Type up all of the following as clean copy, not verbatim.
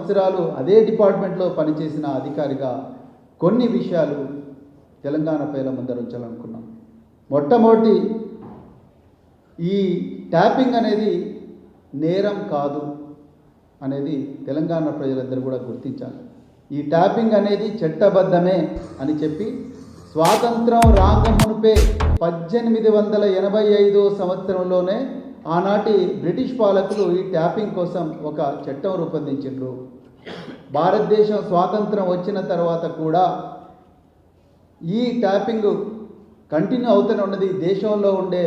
సంవత్సరాలు అదే డిపార్ట్మెంట్లో పనిచేసిన అధికారిగా కొన్ని విషయాలు తెలంగాణ ప్రజల ముందర ఉంచాలనుకున్నాం. మొట్టమొదటి, ఈ ట్యాపింగ్ అనేది నేరం కాదు అనేది తెలంగాణ ప్రజలందరూ కూడా గుర్తించాలి. ఈ ట్యాపింగ్ అనేది చట్టబద్ధమే అని చెప్పి స్వాతంత్రం రాకమునుపే 1885 సంవత్సరంలోనే ఆనాటి బ్రిటిష్ పాలకులు ఈ ట్యాపింగ్ కోసం ఒక చట్టం రూపొందించారు. భారతదేశం స్వాతంత్రం వచ్చిన తర్వాత కూడా ఈ ట్యాపింగ్ కంటిన్యూ అవుతూనే ఉన్నది. దేశంలో ఉండే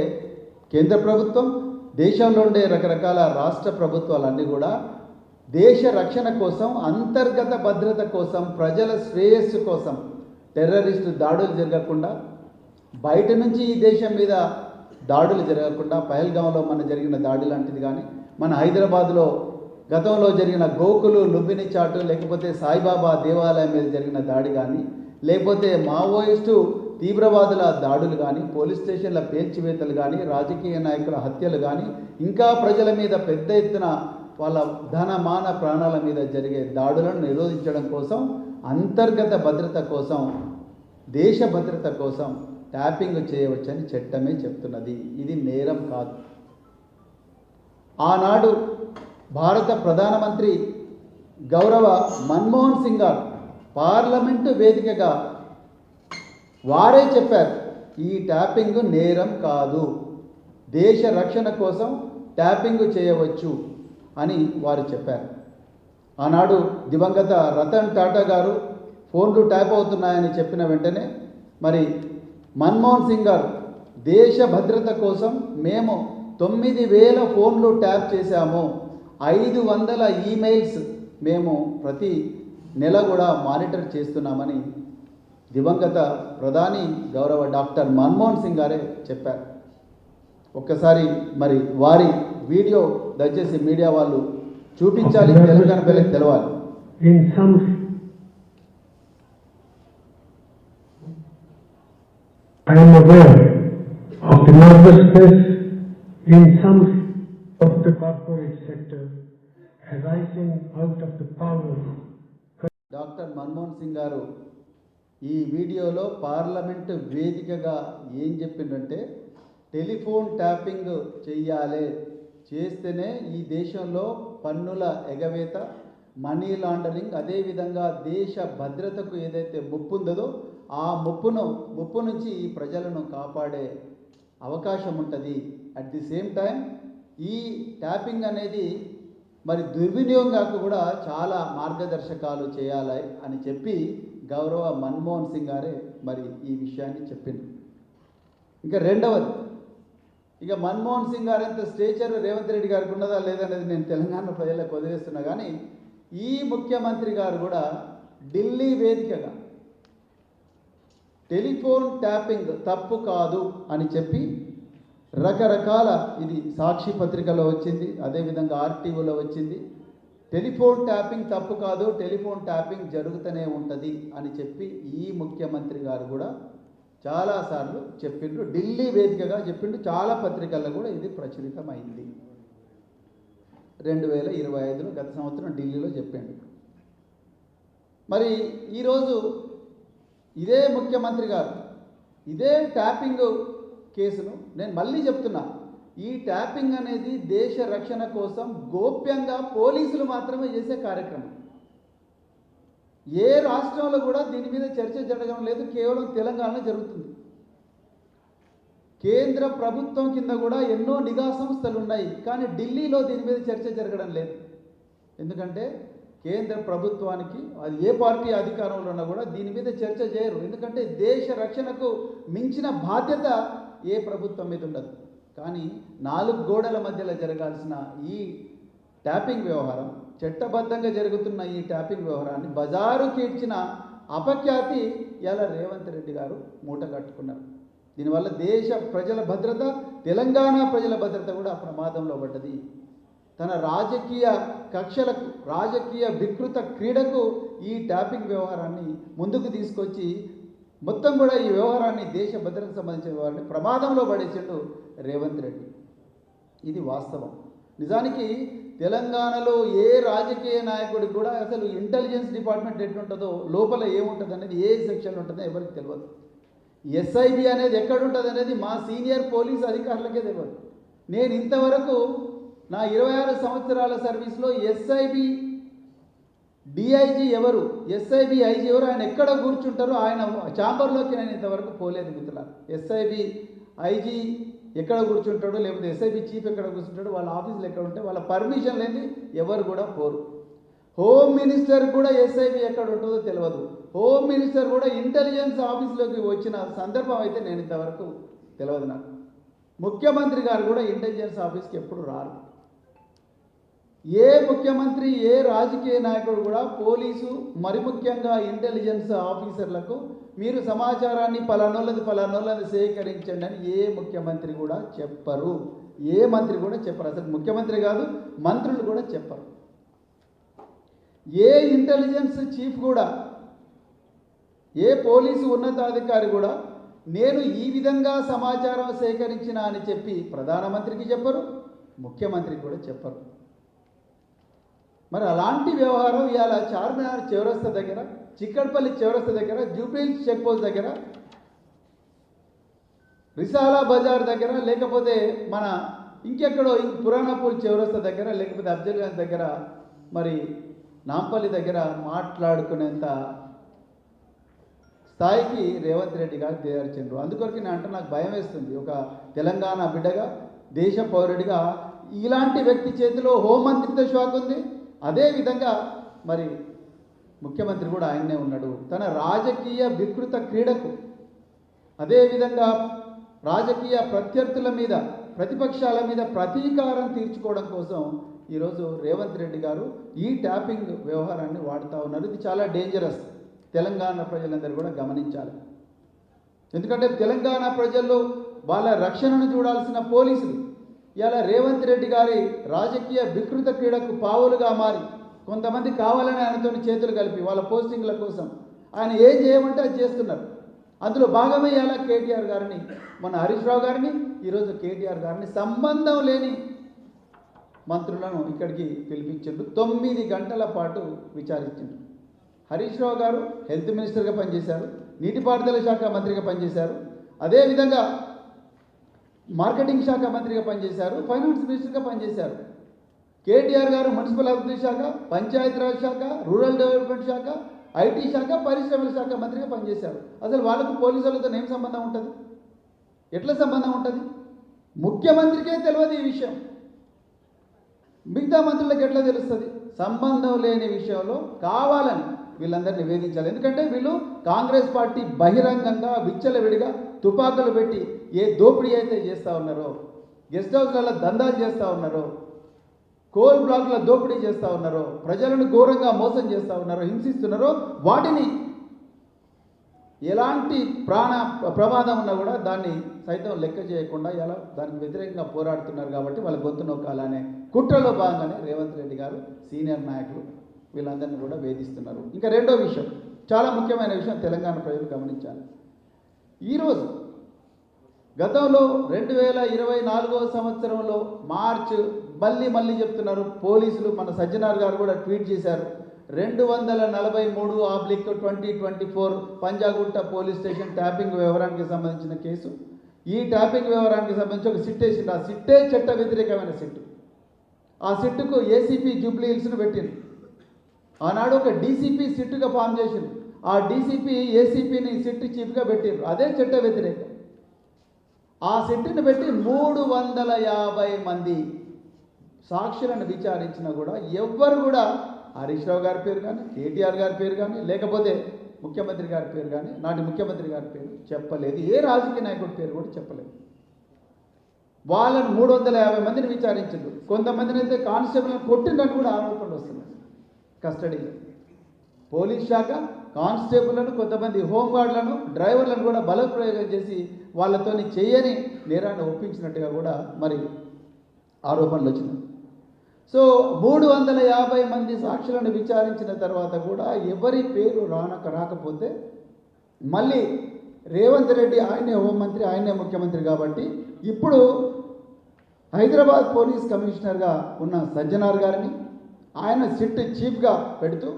కేంద్ర ప్రభుత్వం, దేశంలో ఉండే రకరకాల రాష్ట్ర ప్రభుత్వాలన్నీ కూడా దేశ రక్షణ కోసం, అంతర్గత భద్రత కోసం, ప్రజల శ్రేయస్సు కోసం, టెర్రరిస్టు దాడులు జరగకుండా, బయట నుంచి ఈ దేశం మీద దాడులు జరగకుండా, పహల్గాంలో మన జరిగిన దాడి లాంటిది కానీ, మన హైదరాబాద్లో గతంలో జరిగిన గోకులు లుంబిని చాటు, లేకపోతే సాయిబాబా దేవాలయం మీద జరిగిన దాడి కానీ, లేకపోతే మావోయిస్టు తీవ్రవాదుల దాడులు కానీ, పోలీస్ స్టేషన్ల పేల్చివేతలు కానీ, రాజకీయ నాయకుల హత్యలు కానీ, ఇంకా ప్రజల మీద పెద్ద ఎత్తున వాళ్ళ ధన మాన ప్రాణాల మీద జరిగే దాడులను నిరోధించడం కోసం, అంతర్గత భద్రత కోసం, దేశ భద్రత కోసం ట్యాపింగ్ చేయవచ్చని చట్టమే చెప్తున్నది. ఇది నేరం కాదు. ఆనాడు భారత ప్రధానమంత్రి గౌరవ మన్మోహన్ సింగ్ గారు పార్లమెంటు వేదికగా వారే చెప్పారు, ఈ ట్యాపింగ్ నేరం కాదు, దేశ రక్షణ కోసం ట్యాపింగ్ చేయవచ్చు అని వారు చెప్పారు. ఆనాడు దివంగత రతన్ టాటా గారు ఫోన్లు ట్యాప్ అవుతున్నాయని చెప్పిన వెంటనే మరి మన్మోహన్ సింగ్ గారు దేశ భద్రత కోసం మేము 9,000 ఫోన్లు ట్యాప్ చేశాము, 500 ఈమెయిల్స్ మేము ప్రతి నెల కూడా మానిటర్ చేస్తున్నామని దివంగత ప్రధాని గౌరవ డాక్టర్ మన్మోహన్ సింగ్ గారే చెప్పారు. ఒక్కసారి మరి వారి వీడియో దయచేసి మీడియా వాళ్ళు చూపించాలి, తెలంగాణ ప్రజలకు తెలవాలి. I am aware of the nervous stress in some of the corporate sector arising out of the power. Doctor Manmohan Singh గారు ఈ వీడియోలో పార్లమెంటు వేదికగా ఏం చెప్పిందంటే, టెలిఫోన్ ట్యాపింగ్ చెయ్యాలి, చేస్తేనే ఈ దేశంలో పన్నుల ఎగవేత, మనీ లాండరింగ్, అదేవిధంగా దేశ భద్రతకు ఏదైతే ముప్పు ఉందో ఆ ముప్పు నుంచి ఈ ప్రజలను కాపాడే అవకాశం ఉంటుంది. అట్ ది సేమ్ టైం ఈ ట్యాపింగ్ అనేది మరి దుర్వినియోగం కూడా చాలా మార్గదర్శకాలు చేయాలి అని చెప్పి గౌరవ మన్మోహన్ సింగ్ గారే మరి ఈ విషయాన్ని చెప్పింది. ఇంకా రెండవది, ఇక మన్మోహన్ సింగ్ గారు ఎంత స్టేచర్ రేవంత్ రెడ్డి గారికి ఉన్నదా లేదనేది నేను తెలంగాణ ప్రజలకు వదిలేస్తున్నా. కానీ ఈ ముఖ్యమంత్రి గారు కూడా ఢిల్లీ వేదికగా టెలిఫోన్ ట్యాపింగ్ తప్పు కాదు అని చెప్పి రకరకాల, ఇది సాక్షి పత్రికలో వచ్చింది, అదేవిధంగా ఆర్టీవీలో వచ్చింది, టెలిఫోన్ ట్యాపింగ్ తప్పు కాదు, టెలిఫోన్ ట్యాపింగ్ జరుగుతూనే ఉంటుంది అని చెప్పి ఈ ముఖ్యమంత్రి గారు కూడా చాలాసార్లు చెప్పిండ్రు, ఢిల్లీ వేదికగా చెప్పిండు. చాలా పత్రికల్లో కూడా ఇది ప్రచురితమైంది. 2025లో గత సంవత్సరం ఢిల్లీలో చెప్పిండు. మరి ఈరోజు ఇదే ముఖ్యమంత్రి గారు ఇదే ట్యాపింగ్ కేసును, నేను మళ్ళీ చెప్తున్నా, ఈ ట్యాపింగ్ అనేది దేశ రక్షణ కోసం గోప్యంగా పోలీసులు మాత్రమే చేసే కార్యక్రమం. ఏ రాష్ట్రంలో కూడా దీని మీద చర్చ జరగడం లేదు, కేవలం తెలంగాణలో జరుగుతుంది. కేంద్ర ప్రభుత్వం కింద కూడా ఎన్నో నిఘా సంస్థలు ఉన్నాయి, కానీ ఢిల్లీలో దీని మీద చర్చ జరగడం లేదు. ఎందుకంటే కేంద్ర ప్రభుత్వానికి అది ఏ పార్టీ అధికారంలో ఉన్నా కూడా దీని మీద చర్చ చేయరు. ఎందుకంటే దేశ రక్షణకు మించిన బాధ్యత ఏ ప్రభుత్వం మీద ఉండదు. కానీ 4 గోడల మధ్యలో జరగాల్సిన ఈ ట్యాపింగ్ వ్యవహారం, చట్టబద్ధంగా జరుగుతున్న ఈ ట్యాపింగ్ వ్యవహారాన్ని బజారుకి ఇచ్చిన అపఖ్యాతి ఇలా రేవంత్ రెడ్డి గారు మూట కట్టుకున్నారు. దీనివల్ల దేశ ప్రజల భద్రత, తెలంగాణ ప్రజల భద్రత కూడా ప్రమాదంలో పడ్డది. తన రాజకీయ కక్షలకు, రాజకీయ వికృత క్రీడకు ఈ ట్యాపింగ్ వ్యవహారాన్ని ముందుకు తీసుకొచ్చి మొత్తం కూడా ఈ వ్యవహారాన్ని, దేశ భద్రతకు సంబంధించిన వ్యవహారాన్ని ప్రమాదంలో పడేసిండు రేవంత్ రెడ్డి. ఇది వాస్తవం. నిజానికి తెలంగాణలో ఏ రాజకీయ నాయకుడికి కూడా అసలు ఇంటెలిజెన్స్ డిపార్ట్మెంట్ ఎట్లుంటుందో, లోపల ఏముంటుంది అనేది, ఏ సెక్షన్ ఉంటుందో ఎవరికి తెలియదు. ఎస్ఐబి అనేది ఎక్కడుంటుంది అనేది మా సీనియర్ పోలీస్ అధికారులకే తెలియదు. నేను ఇంతవరకు నా 26 సంవత్సరాల సర్వీస్లో ఎస్ఐబి డిఐజీ ఎవరు, ఎస్ఐబి ఐజీ ఎవరు, ఆయన ఎక్కడ కూర్చుంటారో ఆయన ఛాంబర్లోకి నేను ఇంతవరకు పోలేదు మిత్రులారా. ఎస్ఐబి ఐజీ ఎక్కడ కూర్చుంటాడో, లేకపోతే ఎస్ఐబి చీఫ్ ఎక్కడ కూర్చుంటాడో, వాళ్ళ ఆఫీసులు ఎక్కడ ఉంటే వాళ్ళ పర్మిషన్ లేని ఎవరు కూడా పోరు. హోమ్ మినిస్టర్ కూడా ఎస్ఐబి ఎక్కడ ఉంటుందో తెలియదు. హోమ్ మినిస్టర్ కూడా ఇంటెలిజెన్స్ ఆఫీస్లోకి వచ్చిన సందర్భం అయితే నేను ఇంతవరకు తెలియదు నాకు. ముఖ్యమంత్రి గారు కూడా ఇంటెలిజెన్స్ ఆఫీస్కి ఎప్పుడు రారు. ఏ ముఖ్యమంత్రి, ఏ రాజకీయ నాయకుడు కూడా పోలీసు, మరి ముఖ్యంగా ఇంటెలిజెన్స్ ఆఫీసర్లకు మీరు సమాచారాన్ని పలానోళ్ళది సేకరించండి అని ఏ ముఖ్యమంత్రి కూడా చెప్పరు. ఏ మంత్రి కూడా చెప్పరు. అసలు ముఖ్యమంత్రి కాదు, మంత్రులు కూడా చెప్పరు. ఏ ఇంటెలిజెన్స్ చీఫ్ కూడా, ఏ పోలీసు ఉన్నతాధికారి కూడా నేను ఈ విధంగా సమాచారం సేకరించిన అని చెప్పి ప్రధానమంత్రికి చెప్పరు, ముఖ్యమంత్రికి కూడా చెప్పరు. మరి అలాంటి వ్యవహారం ఇవాళ చార్మినార్ చౌరస్తా దగ్గర, చిక్కడపల్లి చౌరస్తా దగ్గర, జూబ్లీహిల్స్ చెక్ పోస్ట్ దగ్గర, రిసాలా బజార్ దగ్గర, లేకపోతే మన ఇంకెక్కడో పురాణపూల్ చౌరస్తా దగ్గర, లేకపోతే అఫ్జల్గంజ్ దగ్గర, మరి నాంపల్లి దగ్గర మాట్లాడుకునేంత స్థాయికి రేవంత్ రెడ్డి గారు దిగజార్చిండ్రు. అందుకొరకు నేను అంటే నాకు భయం వేస్తుంది. ఒక తెలంగాణ బిడ్డగా, దేశ పౌరుడిగా ఇలాంటి వ్యక్తి చేతిలో హోంమంత్రిత్వ శాఖ ఉంది. అదేవిధంగా మరి ముఖ్యమంత్రి కూడా ఆయన్నే ఉన్నాడు. తన రాజకీయ వికృత క్రీడకు, అదేవిధంగా రాజకీయ ప్రత్యర్థుల మీద, ప్రతిపక్షాల మీద ప్రతీకారం తీర్చుకోవడం కోసం ఈరోజు రేవంత్ రెడ్డి గారు ఈ ట్యాపింగ్ వ్యవహారాన్ని వాడుతూ ఉన్నారు. ఇది చాలా డేంజరస్. తెలంగాణ ప్రజలందరూ కూడా గమనించాలి. ఎందుకంటే తెలంగాణ ప్రజల్లో వాళ్ళ రక్షణను చూడాల్సిన పోలీసులు ఇలా రేవంత్ రెడ్డి గారి రాజకీయ వికృత క్రీడకు పావులుగా మారి కొంతమంది కావాలని ఆయనతో చేతులు కలిపి వాళ్ళ పోస్టింగ్ల కోసం ఆయన ఏం చేయమంటే అది చేస్తున్నారు. అందులో భాగమే ఇలా కేటీఆర్ గారిని, మన హరీష్ రావు గారిని, ఈరోజు కేటీఆర్ గారిని సంబంధం లేని మంత్రులను ఇక్కడికి పిలిపించారు. 9 గంటల పాటు విచారించారు. హరీష్ రావు గారు హెల్త్ మినిస్టర్గా పనిచేశారు, నీటిపారుదల శాఖ మంత్రిగా పనిచేశారు, అదేవిధంగా మార్కెటింగ్ శాఖ మంత్రిగా పనిచేశారు, ఫైనాన్స్ మినిస్టర్గా పనిచేశారు. కేటీఆర్ గారు మున్సిపల్ అభివృద్ధి శాఖ, పంచాయతీరాజ్ శాఖ, రూరల్ డెవలప్మెంట్ శాఖ, ఐటీ శాఖ, పరిశ్రమల శాఖ మంత్రిగా పనిచేశారు. అసలు వాళ్ళకు పోలీసులతో ఏం సంబంధం ఉంటుంది? ఎట్లా సంబంధం ఉంటుంది? ముఖ్యమంత్రికే తెలియదు ఈ విషయం, మిగతా మంత్రులకు ఎట్లా తెలుస్తుంది? సంబంధం లేని విషయంలో కావాలని వీళ్ళందరినీ నివేదించాలి. ఎందుకంటే వీళ్ళు కాంగ్రెస్ పార్టీ బహిరంగంగా విచ్చలవిడిగా తుపాకులు పెట్టి ఏ దోపిడీ అయితే చేస్తూ ఉన్నారో, గెస్ట్ హౌస్లలో దందాలు చేస్తూ ఉన్నారో, కోల్ బ్లాక్ల దోపిడీ చేస్తూ ఉన్నారో, ప్రజలను ఘోరంగా మోసం చేస్తూ ఉన్నారో, హింసిస్తున్నారో, వాటిని ఎలాంటి ప్రాణ ప్రమాదం ఉన్నా కూడా దాన్ని సైతం లెక్క చేయకుండా ఎలా దానికి వ్యతిరేకంగా పోరాడుతున్నారు. కాబట్టి వాళ్ళ గొంతు నొక్కాలనే కుట్రలో భాగంగానే రేవంత్ రెడ్డి గారు, సీనియర్ నాయకులు వీళ్ళందరినీ కూడా వేధిస్తున్నారు. ఇంకా రెండో విషయం, చాలా ముఖ్యమైన విషయం తెలంగాణ ప్రజలు గమనించాలి. ఈరోజు గతంలో 2024 సంవత్సరంలో మార్చ్ మళ్ళీ చెప్తున్నారు పోలీసులు, మన సజ్జనార్ గారు కూడా ట్వీట్ చేశారు, 243/2024 పంజాగుట్ట పోలీస్ స్టేషన్ ట్యాపింగ్ వ్యవహారానికి సంబంధించిన కేసు. ఈ ట్యాపింగ్ వ్యవహారానికి సంబంధించి ఒక సిట్ వేసింది. ఆ సిట్టే చట్ట వ్యతిరేకమైన సిట్టు. ఆ సిట్టుకు ఏసీపీ జూబ్లీహిల్స్ను పెట్టింది. ఆనాడు ఒక డీసీపీ సిట్టుగా ఫామ్ చేసింది. ఆ డీసీపీ ఏసీపీని సిట్ చీఫ్గా పెట్టిండ్రు. అదే చట్ట వ్యతిరేకం. ఆ సిట్టుని పెట్టి 350 మంది సాక్షులను విచారించినా కూడా ఎవ్వరు కూడా హరీష్ రావు గారి పేరు కానీ, కేటీఆర్ గారి పేరు కానీ, లేకపోతే ముఖ్యమంత్రి గారి పేరు కానీ, నాటి ముఖ్యమంత్రి గారి పేరు చెప్పలేదు. ఏ రాజకీయ నాయకుడి పేరు కూడా చెప్పలేదు. వాళ్ళను 350 మందిని విచారించారు. కొంతమందిని అయితే కానిస్టేబుల్ని కొట్టినట్టు కూడా ఆరోపణలు వస్తున్నాయి కస్టడీలో. పోలీస్ శాఖ కానిస్టేబుల్లను, కొంతమంది హోంగార్డులను, డ్రైవర్లను కూడా బలప్రయోగం చేసి వాళ్ళతోని చేయని నేరాన్ని ఒప్పించినట్టుగా కూడా మరి ఆరోపణలు వచ్చినాయి. సో 350 మంది సాక్షులను విచారించిన తర్వాత కూడా ఎవరి పేరు రాకపోతే మళ్ళీ రేవంత్ రెడ్డి ఆయనే హోంమంత్రి, ఆయనే ముఖ్యమంత్రి కాబట్టి ఇప్పుడు హైదరాబాద్ పోలీస్ కమిషనర్గా ఉన్న సజ్జనార్ గారిని ఆయన సిట్ చీఫ్గా పెడుతూ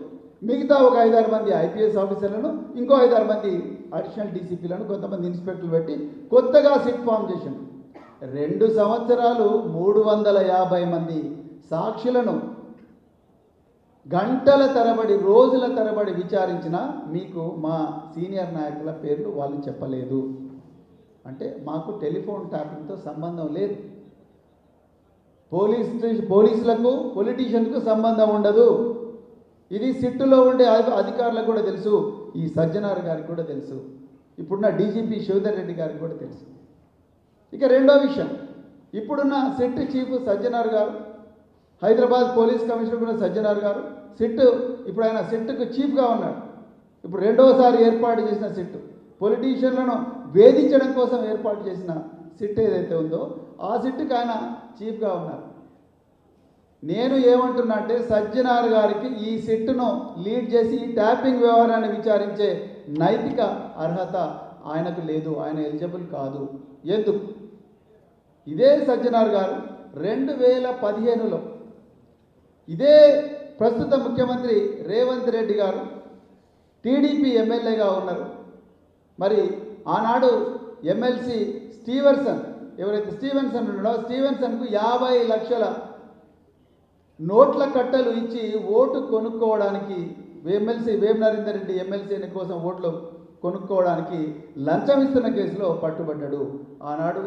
మిగతా ఒక 5-6 మంది ఐపీఎస్ ఆఫీసర్లను ఇంకో 5-6 మంది అడిషనల్ డీసీపీలను కొంతమంది ఇన్స్పెక్టర్లు పెట్టి కొత్తగా సిట్ ఫామ్ చేసిండు. 2 సంవత్సరాలు 350 మంది సాక్షులను గంటల తరబడి రోజుల తరబడి విచారించిన మీకు మా సీనియర్ నాయకుల పేర్లు వాళ్ళు చెప్పలేదు. అంటే మాకు టెలిఫోన్ ట్యాపింగ్తో సంబంధం లేదు. పోలీసులకు పొలిటీషియన్కు సంబంధం ఉండదు. ఇది సిట్టులో ఉండే అధికారులకు కూడా తెలుసు. ఈ సజ్జనార్ గారికి కూడా తెలుసు. ఇప్పుడున్న డీజీపీ శివధర్ రెడ్డి గారికి కూడా తెలుసు. ఇక రెండో విషయం, ఇప్పుడున్న సిట్ చీఫ్ సజ్జనార్ గారు, హైదరాబాద్ పోలీస్ కమిషనర్ కూడా సజ్జనార్ గారు, ఇప్పుడు ఆయన సిట్కు చీఫ్గా ఉన్నాడు. ఇప్పుడు రెండోసారి ఏర్పాటు చేసిన సిట్, పొలిటీషియన్లను వేధించడం కోసం ఏర్పాటు చేసిన సిట్ ఏదైతే ఉందో ఆ సిట్కి ఆయన చీఫ్గా ఉన్నారు. నేను ఏమంటున్నా అంటే సజ్జనార్ గారికి ఈ సిట్ను లీడ్ చేసి ఈ ట్యాపింగ్ వ్యవహారాన్ని విచారించే నైతిక అర్హత ఆయనకు లేదు. ఆయన ఎలిజిబుల్ కాదు. ఎందుకు? ఇదే సజ్జనార్ గారు 2015లో ఇదే ప్రస్తుత ముఖ్యమంత్రి రేవంత్ రెడ్డి గారు టీడీపీ ఎమ్మెల్యేగా ఉన్నారు. మరి ఆనాడు ఎమ్మెల్సీ ఎవరైతే స్టీవెన్సన్ ఉన్నాడో స్టీవెన్సన్కు 50 లక్షల నోట్ల కట్టలు ఇచ్చి ఓటు కొనుక్కోవడానికి, ఎమ్మెల్సీ వేం నరేందర్ రెడ్డి ఎమ్మెల్సీ కోసం ఓట్లు కొనుక్కోవడానికి లంచం ఇస్తున్న కేసులో పట్టుబడ్డాడు. ఆనాడు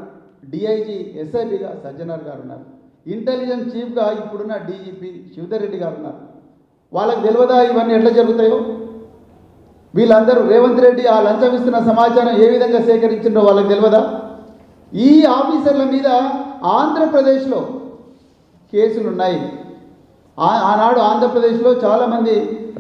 డిఐజీ ఎస్ఐబిగా సజ్జనార్ గారు ఉన్నారు. ఇంటెలిజెన్స్ చీఫ్గా ఇప్పుడున్న డీజీపీ శివధర్ రెడ్డి గారు ఉన్నారు. వాళ్ళకి తెలియదా ఇవన్నీ ఎట్లా జరుగుతాయో? వీళ్ళందరూ రేవంత్ రెడ్డి ఆ లంచం ఇస్తున్న సమాచారం ఏ విధంగా సేకరించిందో వాళ్ళకి తెలియదా? ఈ ఆఫీసర్ల మీద ఆంధ్రప్రదేశ్లో కేసులు ఉన్నాయి. ఆనాడు ఆంధ్రప్రదేశ్లో చాలామంది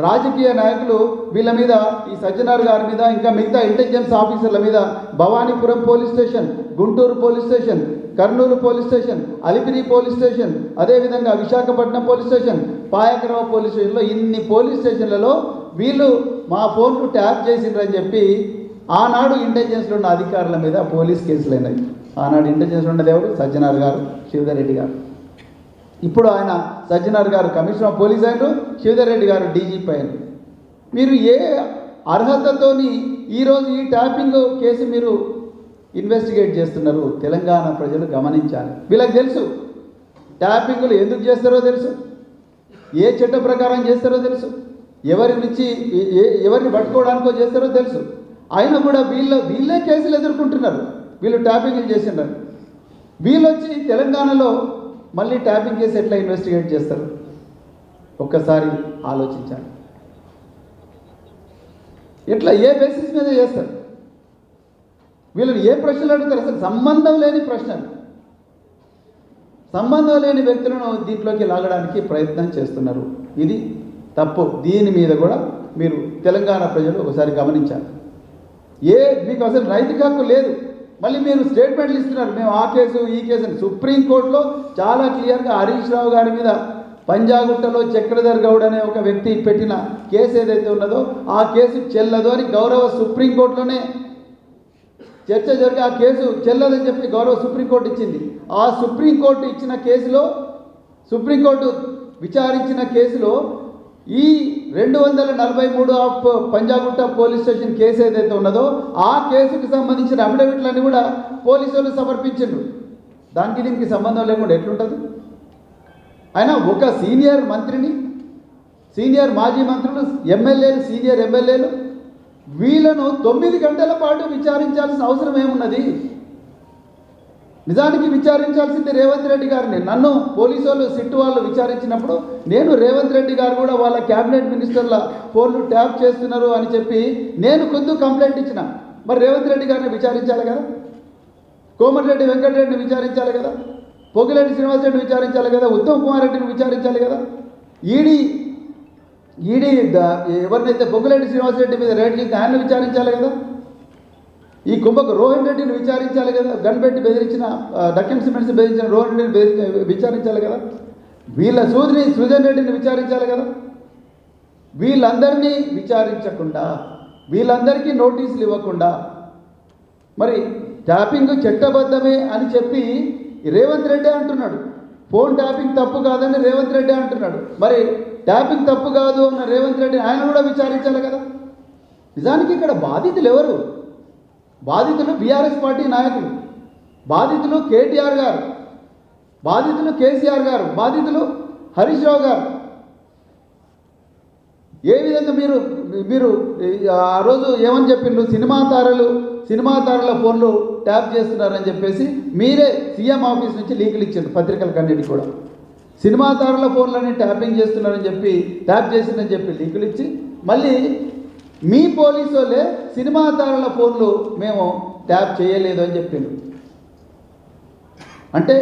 రాజకీయ నాయకులు వీళ్ళ మీద, ఈ సజ్జనార్ గారి మీద, ఇంకా మిగతా ఇంటెలిజెన్స్ ఆఫీసర్ల మీద Bhavanipuram police station, Guntur police station, Kurnool police station, Alipiri police station, అదేవిధంగా Visakhapatnam police station, Payakarao police స్టేషన్లో ఇన్ని పోలీస్ స్టేషన్లలో వీళ్ళు మా ఫోన్ను ట్యాప్ చేసిండ్రని చెప్పి ఆనాడు ఇంటెలిజెన్స్లో ఉన్న అధికారుల మీద పోలీస్ కేసులు అయినాయి. ఆనాడు ఇంటెలిజెన్స్ ఉన్నది ఎవరు? సజ్జనార్ గారు, శివధర్ రెడ్డి గారు. ఇప్పుడు ఆయన సజ్జనార్ గారు కమిషనర్ ఆఫ్ పోలీస్ అయినారు, శివధర్ రెడ్డి గారు డీజీపీ అయినారు. మీరు ఏ అర్హతతోని ఈరోజు ఈ ట్యాపింగ్ కేసు మీరు ఇన్వెస్టిగేట్ చేస్తున్నారు? తెలంగాణ ప్రజలు గమనించాలి. వీళ్ళకి తెలుసు ట్యాపింగ్లు ఎందుకు చేస్తారో తెలుసు, ఏ చట్ట ప్రకారం చేస్తారో తెలుసు, ఎవరిని పట్టుకోవడానికో చేస్తారో తెలుసు. అయినా కూడా వీళ్ళే కేసులు ఎదుర్కొంటున్నారు. వీళ్ళు ట్యాపింగ్లు చేసినారు. వీళ్ళు వచ్చి తెలంగాణలో మళ్ళీ ట్యాపింగ్ కేసు ఎట్లా ఇన్వెస్టిగేట్ చేస్తారు? ఒక్కసారి ఆలోచించాలి. ఎట్లా, ఏ బేసిస్ మీద చేస్తారు? వీళ్ళని ఏ ప్రశ్నలు అడుగుతారు? అసలు సంబంధం లేని ప్రశ్నలు, సంబంధం లేని వ్యక్తులను దీంట్లోకి లాగడానికి ప్రయత్నం చేస్తున్నారు. ఇది తప్పు. దీని మీద కూడా మీరు తెలంగాణ ప్రజలు ఒకసారి గమనించాలి. మీకు అసలు నైతిక హక్కు లేదు. మళ్ళీ మీరు స్టేట్మెంట్లు ఇస్తున్నారు, మేము ఆ కేసు ఈ కేసు అని. సుప్రీంకోర్టులో చాలా క్లియర్గా హరీష్ రావు గారి మీద పంజాగుట్టలో చక్రధర్ గౌడ్ అనే ఒక వ్యక్తి పెట్టిన కేసు ఏదైతే ఉన్నదో ఆ కేసు చెల్లదు అని గౌరవ సుప్రీంకోర్టులోనే చర్చ జరిగి ఆ కేసు చెల్లదని చెప్పి గౌరవ సుప్రీంకోర్టు ఇచ్చింది. ఆ సుప్రీంకోర్టు ఇచ్చిన కేసులో, సుప్రీంకోర్టు విచారించిన కేసులో ఈ 243 of Panjagutta police station case ఏదైతే ఉన్నదో ఆ కేసుకు సంబంధించిన అఫిడవిట్లన్నీ కూడా పోలీసులు సమర్పించారు. దానికి దీనికి సంబంధం లేకుండా ఎట్లుంటుంది? అయినా ఒక సీనియర్ మంత్రిని, సీనియర్ మాజీ మంత్రులు, ఎమ్మెల్యేలు, సీనియర్ ఎమ్మెల్యేలు వీళ్ళను 9 గంటల పాటు విచారించాల్సిన అవసరం ఏమున్నది? నిజానికి విచారించాల్సింది రేవంత్ రెడ్డి గారిని. నన్ను పోలీసు వాళ్ళు, సిట్టు వాళ్ళు విచారించినప్పుడు నేను రేవంత్ రెడ్డి గారు కూడా వాళ్ళ క్యాబినెట్ మినిస్టర్ల ఫోన్లు ట్యాప్ చేస్తున్నారు అని చెప్పి నేను కంప్లైంట్ ఇచ్చిన. మరి రేవంత్ రెడ్డి గారిని విచారించాలి కదా, కోమటిరెడ్డి వెంకటరెడ్డిని విచారించాలి కదా, పొగిరెడ్డి శ్రీనివాసరెడ్డిని విచారించాలి కదా, ఉత్తమ్ కుమార్ రెడ్డిని విచారించాలి కదా, ఈడీ ఎవరినైతే పొగిరెడ్డి శ్రీనివాసరెడ్డి మీద రేట్ చేసి ఆయన్ని విచారించాలి కదా, ఈ కుంభకు రోహన్ రెడ్డిని విచారించాలి కదా, గన్ పెట్టి బెదిరించిన, డక్కిన్ సిమెంట్స్ బెదిరించిన రోహన్ రెడ్డిని విచారించాలి కదా, వీళ్ళ సృజన్ రెడ్డిని విచారించాలి కదా. వీళ్ళందరినీ విచారించకుండా, వీళ్ళందరికీ నోటీసులు ఇవ్వకుండా, మరి ట్యాపింగ్ చట్టబద్ధమే అని చెప్పి రేవంత్ రెడ్డి అంటున్నాడు ఫోన్ ట్యాపింగ్ తప్పు కాదని రేవంత్ రెడ్డి అంటున్నాడు. మరి ట్యాపింగ్ తప్పు కాదు అన్న రేవంత్ రెడ్డి ఆయన కూడా విచారించాలి కదా. నిజానికి ఇక్కడ బాధితులు ఎవరు? బాధితులు బీఆర్ఎస్ పార్టీ నాయకులు, బాధితులు కేటీఆర్ గారు, బాధితులు కేసీఆర్ గారు, బాధితులు హరీష్ రావు గారు. ఏ విధంగా మీరు ఆ రోజు ఏమని చెప్పిండ్రు? సినిమా తారల ఫోన్లు ట్యాప్ చేస్తున్నారని చెప్పేసి మీరే సీఎం ఆఫీస్ నుంచి లీకులు ఇచ్చారు పత్రికలకు అన్నిటికీ కూడా. సినిమా తారల ఫోన్లని ట్యాపింగ్ చేస్తున్నారని చెప్పి ట్యాప్ చేసిందని చెప్పి లీకులు ఇచ్చి మళ్ళీ మీ పోలీసు వాళ్ళే సినిమా తారల ఫోన్లు మేము ట్యాప్ చేయలేదు అని చెప్పిండ్రు. అంటే